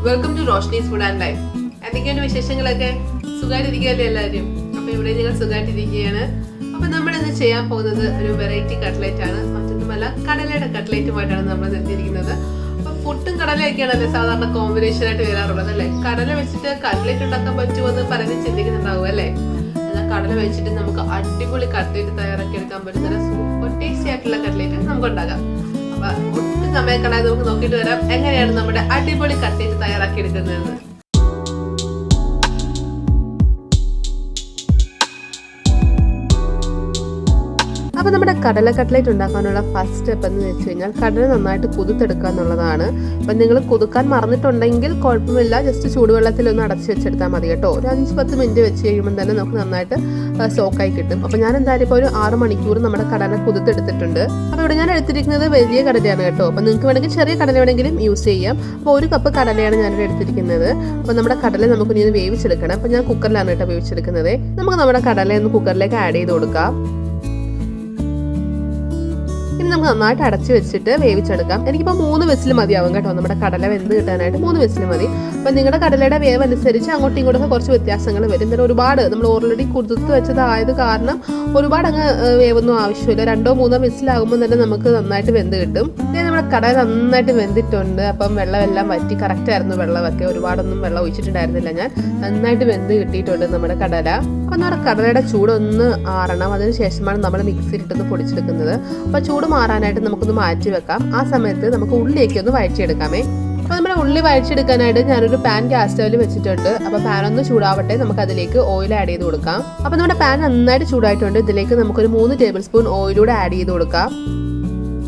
Welcome to Roshni's food and life. എന്തൊക്കെയാണ് വിശേഷങ്ങളൊക്കെ? സുഖമായിട്ടിരിക്കുകയല്ലേ എല്ലാവരും? അപ്പോൾ ഇവിടെ നിങ്ങൾ സുഖമായിട്ടിരിക്കുകയാണ്. അപ്പോൾ നമ്മൾ ഇന്ന് ചെയ്യാൻ പോകുന്നത് ഒരു വെറൈറ്റി കട്ട്ലേറ്റ് ആണ്. മറ്റൊന്നുമല്ല, കടലയുടെ കട്ട്ലേറ്റുമായിട്ടാണ് നമ്മൾ എത്തിയിരിക്കുന്നത്. അപ്പോൾ പുട്ടും കടലയൊക്കെയാണല്ലേ സാധാരണ കോമ്പിനേഷൻ ആയിട്ട് വരാറുള്ളത് അല്ലേ? കടല വെച്ചിട്ട് കട്ട്ലേറ്റ് ഉണ്ടാക്കാൻ പറ്റുമെന്ന് പറഞ്ഞ് ചിന്തിക്കുന്നുണ്ടാവും അല്ലേ? എന്നാൽ കടല വെച്ചിട്ട് നമുക്ക് അടിപൊളി കട്ട്ലേറ്റ് തയ്യാറാക്കി എടുക്കാൻ പറ്റുന്ന സൂപ്പർ ടേസ്റ്റി ആയിട്ടുള്ള കട്ട്ലേറ്റ് നമുക്ക് ഉണ്ടാക്കാം. അപ്പൊ ഒട്ടും സമയം കളയാതെ നമുക്ക് നോക്കിയിട്ട് വരാം എങ്ങനെയാണ് നമ്മുടെ അടിപൊളി കട്ട്ലേറ്റ് തയ്യാറാക്കി എടുക്കുന്നതെന്ന്. അപ്പോൾ നമ്മുടെ കടല കട്ട്ലേറ്റ് ഉണ്ടാക്കാനുള്ള ഫസ്റ്റ് സ്റ്റെപ്പ് എന്ന് വെച്ച് കഴിഞ്ഞാൽ കടല നന്നായിട്ട് കുതിർത്തെടുക്കുക എന്നുള്ളതാണ്. അപ്പം നിങ്ങൾ കുതുക്കാൻ മറന്നിട്ടുണ്ടെങ്കിൽ കുഴപ്പമില്ല, ജസ്റ്റ് ചൂടുവെള്ളത്തിലൊന്ന് അടച്ച് വെച്ചെടുത്താൽ മതി കേട്ടോ. ഒരു 5-10 മിനിറ്റ് വെച്ച് കഴിയുമ്പോൾ തന്നെ നമുക്ക് നന്നായിട്ട് സോക്കായി കിട്ടും. അപ്പോൾ ഞാൻ എന്തായാലും ഇപ്പോൾ ഒരു 6 മണിക്കൂർ നമ്മുടെ കടല കുതിർത്തെടുത്തിട്ടുണ്ട്. അപ്പോൾ ഇവിടെ ഞാൻ എടുത്തിരിക്കുന്നത് വലിയ കടലയാണ് കേട്ടോ. അപ്പോൾ നിങ്ങൾക്ക് വേണമെങ്കിൽ ചെറിയ കടല വേണമെങ്കിലും യൂസ് ചെയ്യാം. അപ്പോൾ 1 കപ്പ് കടലയാണ് ഞാനിവിടെ എടുത്തിരിക്കുന്നത്. അപ്പോൾ നമ്മുടെ കടല നമുക്ക് ഇനി വേവിച്ചെടുക്കണം. അപ്പോൾ ഞാൻ കുക്കറിലാണ് കേട്ടോ വേവിച്ചെടുക്കുന്നത്. നമുക്ക് നമ്മുടെ കടലയൊന്ന് കുക്കറിലേക്ക് ആഡ് ചെയ്ത് കൊടുക്കാം. ഇനി നമുക്ക് നന്നായിട്ട് അടച്ചു വെച്ചിട്ട് വേവിച്ചെടുക്കാം. എനിക്കിപ്പോൾ 3 വിസിൽ മതിയാവും കേട്ടോ നമ്മുടെ കടല വെന്ത് കിട്ടാനായിട്ട്. 3 വിസിൽ മതി. അപ്പം നിങ്ങളുടെ കടലയുടെ വേവ് അനുസരിച്ച് അങ്ങോട്ടും ഇങ്ങോട്ടൊക്കെ കുറച്ച് വ്യത്യാസങ്ങൾ വരും. പിന്നെ ഒരുപാട് നമ്മൾ ഓൾറെഡി കുതിർത്ത് വെച്ചതായത് കാരണം ഒരുപാട് അങ്ങ് വേവൊന്നും ആവശ്യമില്ല. 2-3 വിസിലാകുമ്പോൾ തന്നെ നമുക്ക് നന്നായിട്ട് വെന്ത് കിട്ടും. പിന്നെ നമ്മുടെ കടല നന്നായിട്ട് വെന്തിട്ടുണ്ട്. അപ്പം വെള്ളമെല്ലാം വറ്റി കറക്റ്റായിരുന്നു വെള്ളമൊക്കെ. ഒരുപാടൊന്നും വെള്ളം ഒഴിച്ചിട്ടുണ്ടായിരുന്നില്ല ഞാൻ. നന്നായിട്ട് വെന്ത് കിട്ടിയിട്ടുണ്ട് നമ്മുടെ കടല. അപ്പം നമ്മുടെ കടലയുടെ ചൂടൊന്ന് ആറണം. അതിനുശേഷമാണ് നമ്മൾ മിക്സിയിലിട്ടൊന്ന് പൊടിച്ചെടുക്കുന്നത്. അപ്പോൾ ചൂട് മാറാനായിട്ട് നമുക്കൊന്ന് മാറ്റി വെക്കാം. ആ സമയത്ത് നമുക്ക് ഉള്ളിയൊക്കെ ഒന്ന് വഴറ്റിയെടുക്കാമേ. അപ്പോൾ നമ്മുടെ ഉള്ളി വഴറ്റിയെടുക്കാനായിട്ട് ഞാനൊരു പാൻ ഗ്യാസ് സ്റ്റൗവിൽ വെച്ചിട്ടുണ്ട്. അപ്പോൾ പാൻ ഒന്ന് ചൂടാവട്ടെ, നമുക്ക് അതിലേക്ക് ഓയിൽ ആഡ് ചെയ്ത് കൊടുക്കാം. അപ്പോൾ നമ്മുടെ പാൻ നന്നായിട്ട് ചൂടായിട്ടുണ്ട്. ഇതിലേക്ക് നമുക്കൊരു 3 ടേബിൾ സ്പൂൺ ഓയിലൂടെ ആഡ് ചെയ്ത് കൊടുക്കാം.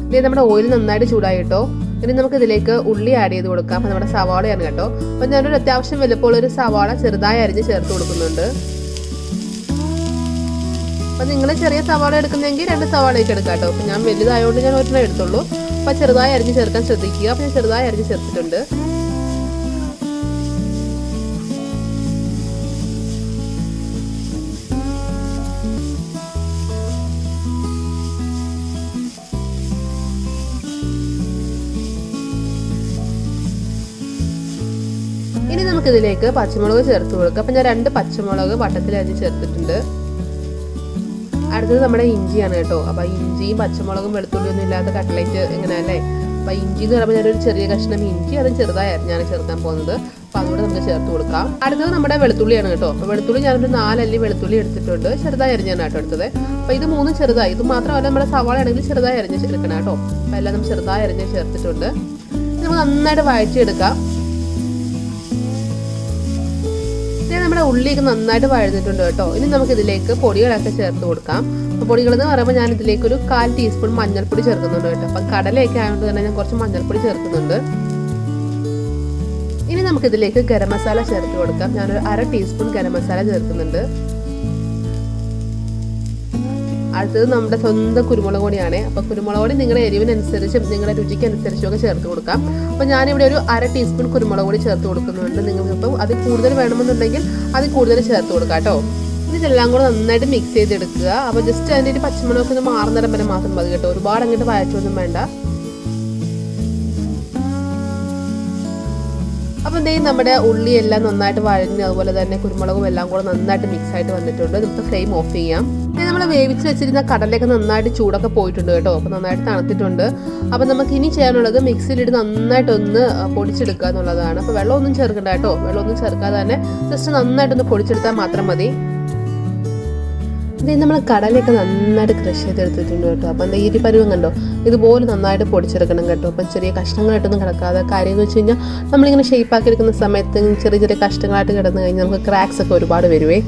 ഇതേ നമ്മുടെ ഓയിൽ നന്നായിട്ട് ചൂടായി കേട്ടോ. ഇനി നമുക്ക് ഇതിലേക്ക് ഉള്ളി ആഡ് ചെയ്ത് കൊടുക്കാം. അപ്പോൾ നമ്മുടെ സവാളയാണ് കേട്ടോ. അപ്പോൾ ഞാനൊരു അത്യാവശ്യം വലുപ്പമുള്ളൊരു സവാള ചെറുതായി അരിഞ്ഞ് ചേർത്ത് കൊടുക്കുന്നുണ്ട്. അപ്പം നിങ്ങൾ ചെറിയ സവാള എടുക്കുന്നെങ്കിൽ 2 സവാളയൊക്കെ എടുക്കാം കേട്ടോ. അപ്പം ഞാൻ വലുതായതുകൊണ്ട് ഞാൻ ഒരെണ്ണം എടുത്തുള്ളൂ. അപ്പം ചെറുതായി അരിഞ്ഞ് ചേർക്കാൻ ശ്രദ്ധിക്കുക. അപ്പം ഞാൻ ചെറുതായി അരിഞ്ഞ് ചേർത്തിട്ടുണ്ട്. ഇനി നമുക്കിതിലേക്ക് പച്ചമുളക് ചേർത്ത് കൊടുക്കാം. അപ്പം ഞാൻ 2 പച്ചമുളക് വട്ടത്തിൽ അരിഞ്ഞ് ചേർത്തിട്ടുണ്ട്. അടുത്തത് നമ്മുടെ ഇഞ്ചിയാണ് കേട്ടോ. അപ്പോൾ ഇഞ്ചിയും പച്ചമുളകും വെളുത്തുള്ളിയൊന്നും ഇല്ലാത്ത കട്ട്ലേറ്റ് എങ്ങനെയല്ലേ? അപ്പോൾ ഇഞ്ചി എന്ന് പറയുമ്പോൾ ഞാനൊരു ചെറിയ കഷ്ണം ഇഞ്ചി അതും ചെറുതായി അരിഞ്ഞാണ് ചേർക്കാൻ പോകുന്നത്. അപ്പോൾ അതുകൂടെ നമുക്ക് ചേർത്ത് കൊടുക്കാം. അടുത്തത് നമ്മുടെ വെളുത്തുള്ളിയാണ് കേട്ടോ. അപ്പോൾ വെളുത്തുള്ളി ഞാനൊരു 4 അല്ലി വെളുത്തുള്ളി എടുത്തിട്ടുണ്ട്. ചെറുതായി അരിഞ്ഞാണ് കേട്ടോ എടുത്തത്. അപ്പോൾ ഇത് 3 ചെറുതായി. ഇത് മാത്രമല്ല നമ്മുടെ സവാള ആണെങ്കിൽ ചെറുതായി അരിഞ്ഞ് ചേർക്കണം കേട്ടോ. അപ്പോൾ എല്ലാം നമ്മൾ ചെറുതായി അരിഞ്ഞ് ചേർത്തിട്ടുണ്ട്. നമുക്ക് നന്നായിട്ട് വഴറ്റിയെടുക്കാം. നമ്മുടെ ഉള്ളിയൊക്കെ നന്നായിട്ട് വഴന്നിട്ടുണ്ട് കേട്ടോ. ഇനി നമുക്ക് ഇതിലേക്ക് പൊടികളൊക്കെ ചേർത്ത് കൊടുക്കാം. അപ്പോൾ പൊടികൾ എന്ന് പറയുമ്പോൾ ഞാൻ ഇതിലേക്ക് ഒരു 1/4 ടീസ്പൂൺ മഞ്ഞൾപ്പൊടി ചേർക്കുന്നുണ്ട് കേട്ടോ. അപ്പം കടലയൊക്കെ ആയതുകൊണ്ട് തന്നെ ഞാൻ കുറച്ച് മഞ്ഞൾപ്പൊടി ചേർക്കുന്നുണ്ട്. ഇനി നമുക്കിതിലേക്ക് ഗരം മസാല ചേർത്ത് കൊടുക്കാം. ഞാനൊരു 1/2 ടീസ്പൂൺ ഗരം മസാല ചേർക്കുന്നുണ്ട്. അടുത്തത് നമ്മുടെ സ്വന്തം കുരുമുളക് പൊടിയാണ്. അപ്പോൾ കുരുമുളക് പൊടി നിങ്ങളുടെ എരിവിനനുസരിച്ചും നിങ്ങളുടെ രുചിക്കനുസരിച്ചും ഒക്കെ ചേർത്ത് കൊടുക്കാം. അപ്പോൾ ഞാനിവിടെ ഒരു 1/2 ടീസ്പൂൺ കുരുമുളക് പൊടി ചേർത്ത് കൊടുക്കുന്നുണ്ട്. നിങ്ങൾക്കിപ്പം അത് കൂടുതൽ വേണമെന്നുണ്ടെങ്കിൽ അത് കൂടുതൽ ചേർത്ത് കൊടുക്കാം കേട്ടോ. ഇനി ഇതെല്ലാം കൂടെ നന്നായിട്ട് മിക്സ് ചെയ്തെടുക്കുക. അപ്പോൾ ജസ്റ്റ് അതിൻ്റെ ഒരു പച്ചമുളകൊക്കെ ഒന്ന് മാറുന്നിടം വരെ മാത്രം മതി കേട്ടോ. ഒരുപാട് അങ്ങോട്ട് വഴച്ചൊന്നും വേണ്ട. അപ്പം എന്തെങ്കിലും നമ്മുടെ ഉള്ളിയെല്ലാം നന്നായിട്ട് വഴഞ്ഞ് അതുപോലെ തന്നെ കുരുമുളകും എല്ലാം കൂടെ നന്നായിട്ട് മിക്സ് ആയിട്ട് വന്നിട്ടുണ്ട്. നമുക്ക് ഫ്ലെയിം ഓഫ് ചെയ്യാം. നമ്മൾ വേവിച്ച് വെച്ചിരുന്ന കടലയൊക്കെ നന്നായിട്ട് ചൂടൊക്കെ പോയിട്ടുണ്ട് കേട്ടോ. അപ്പോൾ നന്നായിട്ട് തണുത്തിട്ടുണ്ട്. അപ്പം നമുക്ക് ഇനി ചെയ്യാനുള്ളത് മിക്സിയിലിട്ട് നന്നായിട്ടൊന്ന് പൊടിച്ചെടുക്കുക എന്നുള്ളതാണ്. അപ്പോൾ വെള്ളമൊന്നും ചേർക്കണ്ട കേട്ടോ. വെള്ളമൊന്നും ചേർക്കാതെ തന്നെ ജസ്റ്റ് നന്നായിട്ടൊന്ന് പൊടിച്ചെടുത്താൽ മാത്രം മതി. നമ്മൾ കടലയൊക്കെ നന്നായിട്ട് ക്രഷ് ചെയ്തെടുത്തിട്ടുണ്ട് കേട്ടോ. അപ്പം എന്താ ഈ പരുവം കണ്ടോ, ഇതുപോലെ നന്നായിട്ട് പൊടിച്ചെടുക്കണം കേട്ടോ. അപ്പം ചെറിയ കഷ്ണങ്ങളായിട്ടൊന്നും കിടക്കാതെ. കാര്യം എന്ന് വെച്ച് കഴിഞ്ഞാൽ നമ്മളിങ്ങനെ ഷേപ്പാക്കി എടുക്കുന്ന സമയത്ത് ചെറിയ ചെറിയ കഷ്ണങ്ങളായിട്ട് കിടന്നു കഴിഞ്ഞാൽ നമുക്ക് ക്രാക്സ് ഒക്കെ ഒരുപാട് വരുവേ.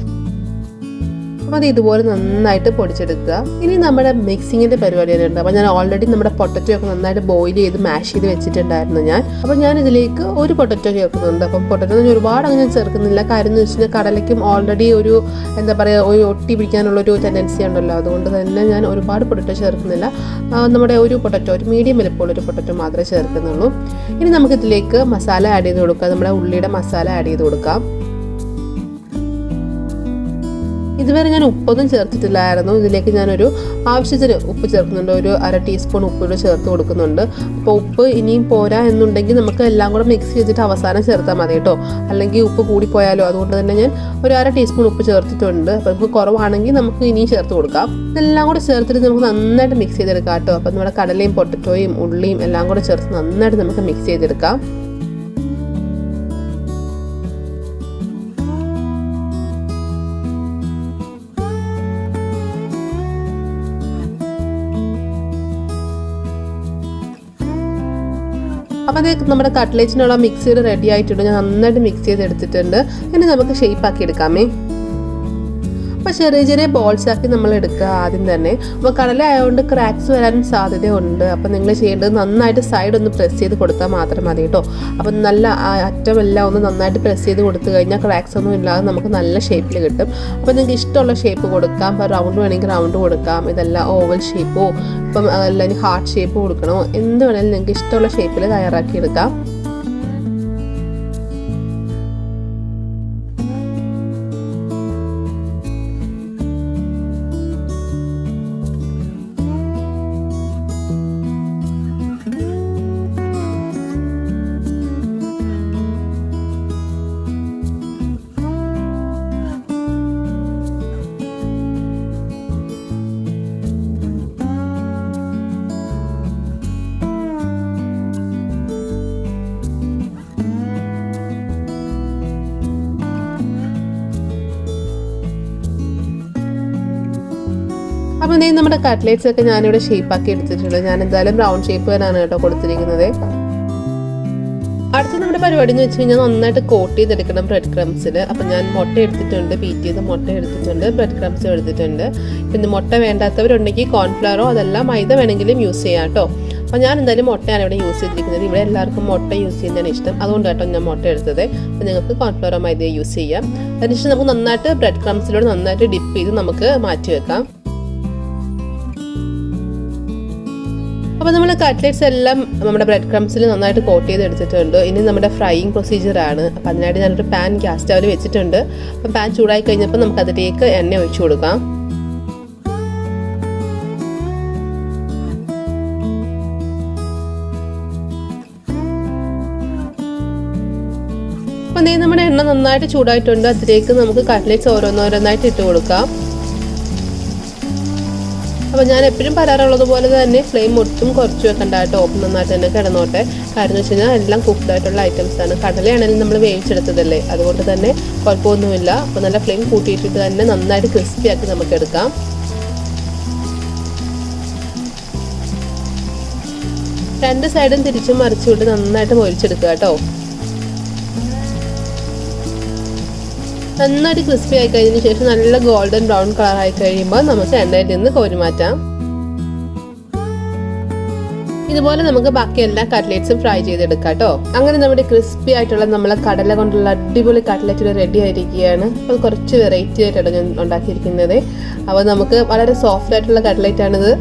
അപ്പോൾ അത് ഇതുപോലെ നന്നായിട്ട് പൊടിച്ചെടുക്കുക. ഇനി നമ്മുടെ മിക്സിങ്ങിൻ്റെ പരിപാടികളുണ്ട്. അപ്പോൾ ഞാൻ ഓൾറെഡി നമ്മുടെ പൊട്ടറ്റോ ഒക്കെ നന്നായിട്ട് ബോയിൽ ചെയ്ത് മാഷ് ചെയ്ത് വെച്ചിട്ടുണ്ടായിരുന്നു ഞാൻ. അപ്പോൾ ഞാൻ ഇതിലേക്ക് ഒരു പൊട്ടറ്റോ ചേർക്കുന്നുണ്ട്. അപ്പം പൊട്ടറ്റോ ഒരുപാട് അങ്ങനെ ചേർക്കുന്നില്ല. കാര്യം എന്ന് വെച്ച് കഴിഞ്ഞാൽ കടലയ്ക്കും ഓൾറെഡി ഒരു എന്താ പറയുക ഒരു ഒട്ടി പിടിക്കാനുള്ളൊരു ടെൻഡൻസി ഉണ്ടല്ലോ. അതുകൊണ്ട് തന്നെ ഞാൻ ഒരുപാട് പൊട്ടറ്റോ ചേർക്കുന്നില്ല. നമ്മുടെ ഒരു പൊട്ടറ്റോ, ഒരു മീഡിയം വലുപ്പമുള്ളൊരു പൊട്ടറ്റോ മാത്രമേ ചേർക്കുന്നുള്ളൂ. ഇനി നമുക്കിതിലേക്ക് മസാല ആഡ് ചെയ്ത് കൊടുക്കാം. നമ്മുടെ ഉള്ളിയുടെ മസാല ആഡ് ചെയ്ത് കൊടുക്കാം. ഇതുവരെ ഞാൻ ഉപ്പൊന്നും ചേർത്തിട്ടില്ലായിരുന്നു. ഇതിലേക്ക് ഞാനൊരു ആവശ്യത്തിന് ഉപ്പ് ചേർക്കുന്നുണ്ട്. ഒരു 1/2 ടീസ്പൂൺ ഉപ്പ് ചേർത്ത് കൊടുക്കുന്നുണ്ട്. അപ്പോൾ ഉപ്പ് ഇനിയും പോരാ എന്നുണ്ടെങ്കിൽ നമുക്ക് എല്ലാം കൂടെ മിക്സ് ചെയ്തിട്ട് അവസാനം ചേർത്താൽ മതി കേട്ടോ, അല്ലെങ്കിൽ ഉപ്പ് കൂടിപ്പോയാലോ. അതുകൊണ്ട് തന്നെ ഞാൻ ഒരു 1/2 ടീസ്പൂൺ ഉപ്പ് ചേർത്തിട്ടുണ്ട്. അപ്പോൾ നമുക്ക് കുറവാണെങ്കിൽ നമുക്ക് ഇനിയും ചേർത്ത് കൊടുക്കാം. ഇതെല്ലാം കൂടെ ചേർത്തിട്ട് നമുക്ക് നന്നായിട്ട് മിക്സ് ചെയ്തെടുക്കാം കേട്ടോ. അപ്പോൾ നമ്മുടെ കടലയും പൊട്ടറ്റോയും ഉള്ളിയും എല്ലാം കൂടെ ചേർത്ത് നന്നായിട്ട് നമുക്ക് മിക്സ് ചെയ്തെടുക്കാം. അപ്പോൾ അത് നമ്മുടെ കട്ട്ലേറ്റിനുള്ള മിക്സിയുടെ റെഡി ആയിട്ടുണ്ട്. ഞാൻ നന്നായിട്ട് മിക്സ് ചെയ്തെടുത്തിട്ടുണ്ട്. ഇനി നമുക്ക് ഷേപ്പ് ആക്കി എടുക്കാമേ. അപ്പോൾ ചെറിയ ചെറിയ ബോൾസ് ആക്കി നമ്മൾ എടുക്കുക ആദ്യം തന്നെ. അപ്പോൾ കടല ആയതുകൊണ്ട് ക്രാക്സ് വരാനും സാധ്യതയുണ്ട്. അപ്പോൾ നിങ്ങൾ ചെയ്യേണ്ടത് നന്നായിട്ട് സൈഡ് ഒന്ന് പ്രസ് ചെയ്ത് കൊടുത്താൽ മാത്രം മതി കേട്ടോ. അപ്പം നല്ല അറ്റമെല്ലാം ഒന്ന് നന്നായിട്ട് പ്രസ് ചെയ്ത് കൊടുത്തു കഴിഞ്ഞാൽ ക്രാക്സ് ഒന്നും ഇല്ലാതെ നമുക്ക് നല്ല ഷേപ്പിൽ കിട്ടും. അപ്പോൾ നിങ്ങൾക്ക് ഇഷ്ടമുള്ള ഷേപ്പ് കൊടുക്കാം. ഇപ്പോൾ റൗണ്ട് വേണമെങ്കിൽ റൗണ്ട് കൊടുക്കാം. ഇതെല്ലാം ഓവൽ ഷേപ്പോ ഇപ്പം അതല്ല ഇനി ഹാർട്ട് ഷേപ്പ് കൊടുക്കണോ, എന്ത് വേണമെങ്കിലും നിങ്ങൾക്ക് ഇഷ്ടമുള്ള ഷേപ്പിൽ തയ്യാറാക്കി എടുക്കാം. അപ്പോൾ ഇതേ നമ്മുടെ കട്ട്ലേറ്റ്സ് ഒക്കെ ഞാനിവിടെ ഷേപ്പാക്കി എടുത്തിട്ടുണ്ട്. ഞാൻ എന്തായാലും റൗണ്ട് ഷേപ്പ് തന്നെയാണ് കേട്ടോ കൊടുത്തിരിക്കുന്നത്. അടുത്ത നമ്മുടെ പരിപാടി എന്ന് വെച്ച് കഴിഞ്ഞാൽ നന്നായിട്ട് കോട്ട് ചെയ്തെടുക്കണം ബ്രെഡ് ക്രംസിൽ. അപ്പം ഞാൻ മുട്ട എടുത്തിട്ടുണ്ട്, ബീറ്റ് ചെയ്ത മുട്ട എടുത്തിട്ടുണ്ട്, ബ്രെഡ് ക്രംസും എടുത്തിട്ടുണ്ട്. പിന്നെ മുട്ട വേണ്ടാത്തവരുണ്ടെങ്കിൽ കോൺഫ്ലവറോ അതെല്ലാം മൈദ വേണമെങ്കിലും യൂസ് ചെയ്യാം കേട്ടോ. അപ്പോൾ ഞാൻ എന്തായാലും മുട്ടയാണ് ഇവിടെ യൂസ് ചെയ്തിരിക്കുന്നത്. ഇവിടെ എല്ലാവർക്കും മുട്ട യൂസ് ചെയ്യുന്നതാണ് ഇഷ്ടം, അതുകൊണ്ട് കേട്ടോ ഞാൻ മുട്ട എടുത്തത്. അപ്പോൾ നിങ്ങൾക്ക് കോൺഫ്ലവറോ മൈദ യൂസ് ചെയ്യാം. അതിനുശേഷം നമുക്ക് നന്നായിട്ട് ബ്രെഡ് ക്രംസിലൂടെ നന്നായിട്ട് ഡിപ്പ് ചെയ്ത് നമുക്ക് മാറ്റി വെക്കാം. അപ്പോൾ നമ്മൾ കട്ട്ലേറ്റ്സ് എല്ലാം നമ്മുടെ ബ്രെഡ് ക്രംസിൽ നന്നായിട്ട് കോട്ട് ചെയ്ത് എടുത്തിട്ടുണ്ട്. ഇനി നമ്മുടെ ഫ്രൈയിങ് പ്രൊസീജിയറാണ്. അപ്പോൾ അതിനായിട്ട് ഞാനൊരു പാൻ ഗ്യാസ് സ്റ്റവിൽ വെച്ചിട്ടുണ്ട്. അപ്പം പാൻ ചൂടായി കഴിഞ്ഞപ്പോൾ നമുക്ക് അതിലേക്ക് എണ്ണ ഒഴിച്ചു കൊടുക്കാം. അപ്പം നമ്മുടെ എണ്ണ നന്നായിട്ട് ചൂടായിട്ടുണ്ട്. അതിലേക്ക് നമുക്ക് കട്ട്ലേറ്റ്സ് ഓരോന്നോരോന്നായിട്ട് ഇട്ട് കൊടുക്കാം. അപ്പോൾ ഞാൻ എപ്പോഴും പറയാറുള്ളത് പോലെ തന്നെ ഫ്ലെയിം ഒട്ടും കുറച്ച് വെക്കണ്ട കേട്ടോ. നന്നായിട്ട് തന്നെ കിടന്നോട്ടെ. കാരണം എന്ന് വെച്ച് കഴിഞ്ഞാൽ എല്ലാം കുക്ക്ഡ് ആയിട്ടുള്ള ഐറ്റംസാണ്. കടലയാണെങ്കിലും നമ്മൾ വേവിച്ചെടുത്തതല്ലേ, അതുകൊണ്ട് തന്നെ കുഴപ്പമൊന്നുമില്ല. അപ്പോൾ നല്ല ഫ്ലെയിം കൂട്ടിയിട്ടിട്ട് തന്നെ നന്നായിട്ട് ക്രിസ്പി ആക്കി നമുക്ക് എടുക്കാം. രണ്ട് സൈഡും തിരിച്ചും മറിച്ചുവിട്ട് നന്നായിട്ട് മൊരിച്ചെടുക്കുക കേട്ടോ. നന്നായിട്ട് ക്രിസ്പി ആയി കഴിഞ്ഞതിന് ശേഷം നല്ല ഗോൾഡൻ ബ്രൗൺ കളർ ആയി കഴിയുമ്പോൾ നമുക്ക് എണ്ണയിൽ നിന്ന് കോരി മാറ്റാം. ഇതുപോലെ നമുക്ക് ബാക്കി എല്ലാ കട്ട്ലേറ്റ്സും ഫ്രൈ ചെയ്തെടുക്കാം കേട്ടോ. അങ്ങനെ നമ്മുടെ ക്രിസ്പി ആയിട്ടുള്ള നമ്മളെ കടല കൊണ്ടുള്ള അടിപൊളി കട്ട്ലേറ്റ് റെഡി ആയിരിക്കുകയാണ്. അപ്പോൾ കുറച്ച് വെറൈറ്റി ആയിട്ടാണ് ഞാൻ ഉണ്ടാക്കിയിരിക്കുന്നത്. അപ്പോൾ നമുക്ക് വളരെ സോഫ്റ്റ് ആയിട്ടുള്ള കട്ട്ലേറ്റ് ആണിത്.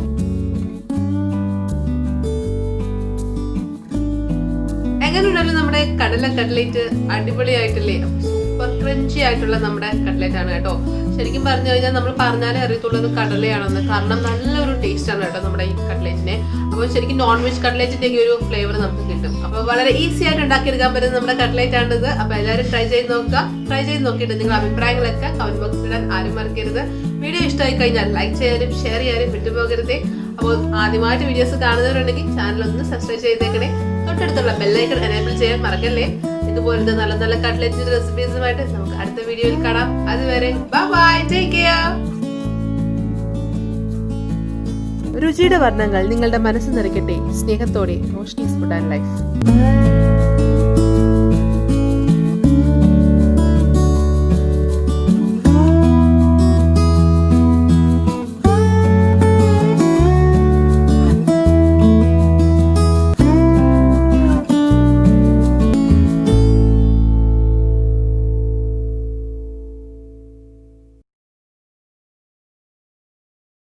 എങ്ങനെയുണ്ടല്ലോ നമ്മുടെ കടല കട്ട്ലേറ്റ്? അടിപൊളിയായിട്ടില്ലേ? സൂപ്പർ ക്രഞ്ചി ആയിട്ടുള്ള നമ്മുടെ കട്ട്ലേറ്റ് ആണ് കേട്ടോ. ശരിക്കും പറഞ്ഞു കഴിഞ്ഞാൽ നമ്മൾ പറഞ്ഞാലേ അറിയത്തുള്ളത് കടലയാണെന്ന്. കാരണം നല്ലൊരു ടേസ്റ്റ് ആണ് കേട്ടോ നമ്മുടെ ഈ കട്ട്ലേറ്റിനെ. അപ്പോൾ ശരിക്കും നോൺ വെജ് കട്ട്ലേറ്റിന്റെ ഒരു ഫ്ലേവർ നമുക്ക് കിട്ടും. അപ്പോൾ വളരെ ഈസി ആയിട്ട് ഉണ്ടാക്കിയെടുക്കാൻ പറ്റുന്ന നമ്മുടെ കട്ട്ലേറ്റ് ആണിത്. അപ്പോൾ എല്ലാവരും ട്രൈ ചെയ്ത് നോക്കുക. ട്രൈ ചെയ്ത് നോക്കിയിട്ട് നിങ്ങളുടെ അഭിപ്രായങ്ങളൊക്കെ കമന്റ് ബോക്സിൽ ഇടാൻ ആരും മറക്കരുത്. വീഡിയോ ഇഷ്ടമായി കഴിഞ്ഞാൽ ലൈക്ക് ചെയ്യാനും ഷെയർ ചെയ്യാനും വിട്ടുപോകരുത്. അപ്പോൾ ആദ്യമായിട്ട് വീഡിയോസ് കാണുന്നവരുണ്ടെങ്കിൽ ചാനൽ ഒന്ന് സബ്സ്ക്രൈബ് ചെയ്തേക്കണേ. തൊട്ടടുത്തുള്ള ബെല്ലൈക്കൺ എനേബിൾ ചെയ്യാൻ മറക്കല്ലേ. ഇതുപോലത്തെ നല്ല നല്ല കട്ട്ലേറ്റ് റെസിപ്പീസുമായിട്ട് നമുക്ക് അടുത്ത വീഡിയോയിൽ കാണാം. അതുവരെ ബൈ, ടേക്ക് കെയർ. രുചിയുടെ വർണ്ണങ്ങൾ നിങ്ങളുടെ മനസ്സ് നിറയ്ക്കട്ടെ. സ്നേഹത്തോടെ റോഷ്നീസ് ഫുഡ് ആൻഡ് ലൈഫ്.